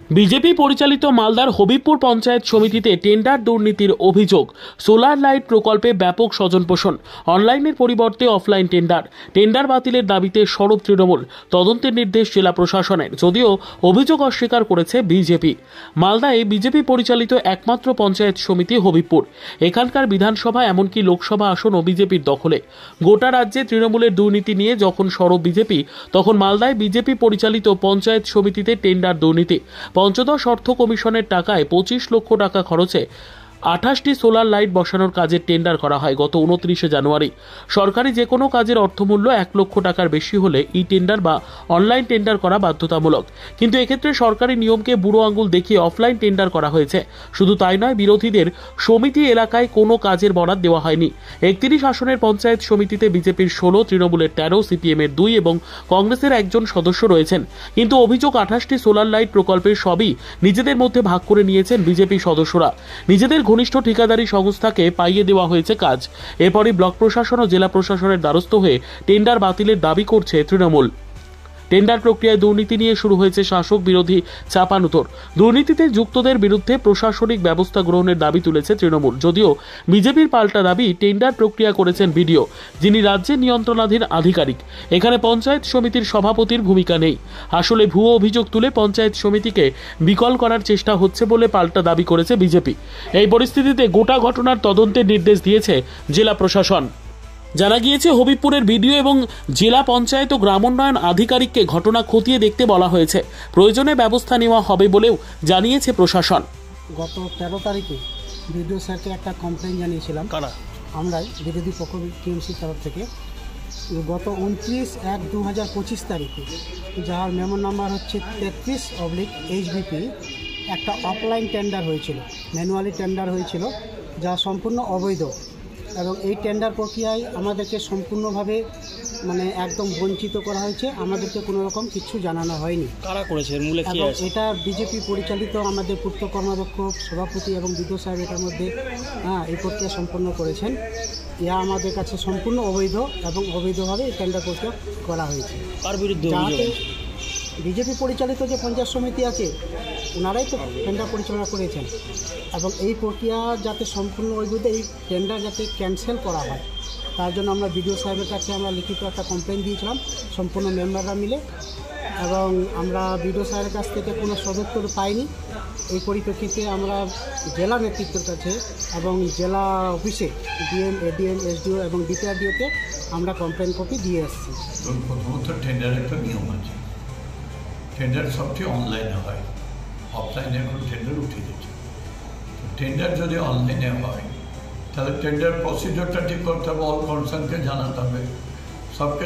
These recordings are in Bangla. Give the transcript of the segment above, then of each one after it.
বিজেপি পরিচালিত মালদার হবিবপুর পঞ্চায়েত সমিতিতে টেন্ডার দুর্নীতির অভিযোগ। সোলার লাইট প্রকল্পে ব্যাপক স্বজনপোষণ, অনলাইনের পরিবর্তে অফলাইন টেন্ডার বাতিলের দাবিতে সরব তৃণমূল। তদন্তের নির্দেশ জেলা প্রশাসনের, যদিও অভিযোগ অস্বীকার করেছে বিজেপি। মালদায় বিজেপি পরিচালিত একমাত্র পঞ্চায়েত সমিতি হবিবপুর। এখানকার বিধানসভা এমনকি লোকসভা আসনও বিজেপির দখলে। গোটা রাজ্যে তৃণমূলের দুর্নীতি নিয়ে যখন সরব বিজেপি, তখন মালদায় বিজেপি পরিচালিত পঞ্চায়েত সমিতিতে টেন্ডার দুর্নীতি। পঞ্চদশ অর্থ কমিশনের টাকায় 25 লক্ষ টাকা খরচে 28টি সোলার লাইট বসানোর কাজের টেন্ডার করা হয় গত 29 জানুয়ারি। সরকারি যে কোনো কাজের অর্থমূল্য 1 লক্ষ টাকার বেশি হলে ই টেন্ডার বা অনলাইন টেন্ডার করা বাধ্যতামূলক, কিন্তু এক্ষেত্রে সরকারি নিয়মকে বুড়ো আঙুল দেখিয়ে অফলাইন টেন্ডার করা হয়েছে। শুধু তাই নয়, বিরোধীদের সমিতি এলাকায় কোনো কাজের বরাদ দেওয়া হয়নি। 31 আসনের পঞ্চায়েত সমিতিতে বিজেপির 16, তৃণমূলের 13, সিপিএমের 2 এবং কংগ্রেসের 1 সদস্য রয়েছেন। কিন্তু অভিযোগ 28টি সোলার লাইট প্রকল্পের সবই নিজেদের মধ্যে ভাগ করে নিয়েছেন বিজেপি সদস্যরা। নিজেদের ঘনিষ্ঠ ঠিকাদারি সংস্থাকে পাইয়ে দেওয়া হয়েছে কাজ। এরপরই ব্লক প্রশাসন ও জেলা প্রশাসনের দ্বারস্থ হয়ে টেন্ডার বাতিলের দাবি করছে তৃণমূল। টেন্ডার প্রক্রিয়ায় দুর্নীতি নিয়ে শুরু হয়েছে শাসক বিরোধী চাপানুতর। দুর্নীতিতে যুক্তদের বিরুদ্ধে প্রশাসনিক ব্যবস্থা গ্রহণের দাবি তুলেছে তৃণমূল, যদিও বিজেপির পাল্টা দাবি টেন্ডার প্রক্রিয়া করেছেন বিডিও, যিনি রাজ্যের নিয়ন্ত্রণাধীন আধিকারিক। এখানে পঞ্চায়েত সমিতির সভাপতির ভূমিকা নেই। আসলে ভুয়ো অভিযোগ তুলে পঞ্চায়েত সমিতিকে বিকল করার চেষ্টা হচ্ছে বলে পাল্টা দাবি করেছে বিজেপি। এই পরিস্থিতিতে গোটা ঘটনার তদন্তের নির্দেশ দিয়েছে জেলা প্রশাসন। জানা গিয়েছে, হবিবপুরের বিডিও এবং জেলা পঞ্চায়েত ও গ্রামোন্নয়ন আধিকারিককে ঘটনা খতিয়ে দেখতে বলা হয়েছে। প্রয়োজনে ব্যবস্থা নেওয়া হবে বলেও জানিয়েছে প্রশাসন। গত 13 তারিখে বিডিও স্যারকে একটা কমপ্লেন জানিয়েছিলাম আমরাই, বিরোধী পক্ষ টিএমসি তরফ থেকে। গত 29/1/2025 তারিখে, যার মেমো নাম্বার হচ্ছে 33/HBP, একটা অফলাইন টেন্ডার হয়েছিল, ম্যানুয়ালি টেন্ডার হয়েছিল, যা সম্পূর্ণ অবৈধ। এবং এই টেন্ডার প্রক্রিয়ায় আমাদেরকে সম্পূর্ণভাবে একদম বঞ্চিত করা হয়েছে। আমাদেরকে কোনো রকম কিছু জানানো হয়নি। কারা করেছে? এবং এটা বিজেপি পরিচালিত আমাদের পূর্ত কর্মাধ্যক্ষ, সভাপতি এবং বিডিও সাহেব এটার মধ্যে এই প্রক্রিয়া সম্পন্ন করেছেন। ইহা আমাদের কাছে সম্পূর্ণ অবৈধ এবং অবৈধভাবে এই টেন্ডার প্রক্রিয়া করা হয়েছে। কার বিরুদ্ধে? বিজেপি পরিচালিত যে পঞ্চায়েত সমিতি আছে, ওনারাই তো টেন্ডার পরিচালনা করেছেন। এবং এই প্রক্রিয়া যাতে সম্পূর্ণ অবৈধ, এই টেন্ডার যাতে ক্যান্সেল করা হয়, তার জন্য আমরা বিডিও সাহেবের কাছে আমরা লিখিত একটা কমপ্লেন দিয়েছিলাম, সম্পূর্ণ মেম্বাররা মিলে। এবং আমরা বিডিও সাহেবের কাছ থেকে কোনো সদুত্তর পাইনি। এই পরিপ্রেক্ষিতে আমরা জেলা নেতৃত্বের কাছে এবং জেলা অফিসে ডিএম, এডিএম, এসডিও এবং ডিপিআরডিওকে আমরা কমপ্লেন কপি দিয়ে এসেছি। প্রথমত টেন্ডারের একটা নিয়ম আছে, টেন্ডার সবচেয়ে অনলাইনে হয়, অফলাইনে এখন টেন্ডার উঠে দিচ্ছে। টেন্ডার যদি অনলাইনে হয়, তাহলে টেন্ডার প্রসিডিওরটা ঠিক করতে হবে, অল কনসার্নকে জানাতে হবে, সবকে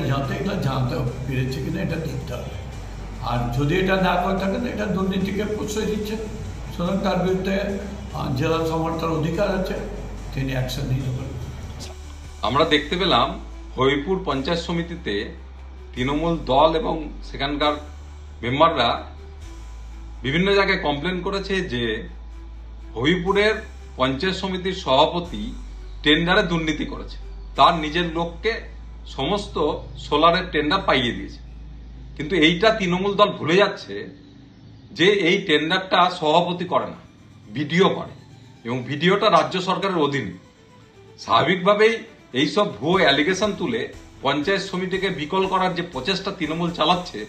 জানতে পেরেছে কিনা এটা দেখতে হবে। আর যদি এটা না করে থাকেন, এটা দুর্নীতিকে প্রশ্রয় দিচ্ছে, সুতরাং তার বিরুদ্ধে জেলা সমর্থন অধিকার আছে, তিনি অ্যাকশন নিতে পারেন। আমরা দেখতে পেলাম হবিবপুর পঞ্চায়েত সমিতিতে তৃণমূল দল এবং সেখানকার মেম্বাররা বিভিন্ন জায়গায় কমপ্লেন করেছে যে হবিবপুরের পঞ্চায়েত সমিতির সভাপতি টেন্ডারে দুর্নীতি করেছে, তার নিজের লোককে সমস্ত সোলারের টেন্ডার পাইয়ে দিয়েছে। কিন্তু এইটা তৃণমূল দল ভুলে যাচ্ছে যে এই টেন্ডারটা সভাপতি করে না, বিডিও করে, এবং ভিডিওটা রাজ্য সরকারের অধীনে। স্বাভাবিকভাবেই এইসব ভুয়ো অ্যালিগেশন তুলে পঞ্চায়েত সমিতিকে বিকল করার যে প্রচেষ্টা তৃণমূল চালাচ্ছে,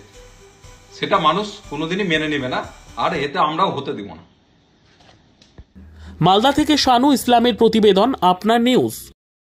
সেটা মানুষ কোনোদিনই মেনে নেবে না, আর এতে আমরাও হতে দেব না। মালদা থেকে শানু ইসলামের প্রতিবেদন, আপনার নিউজ।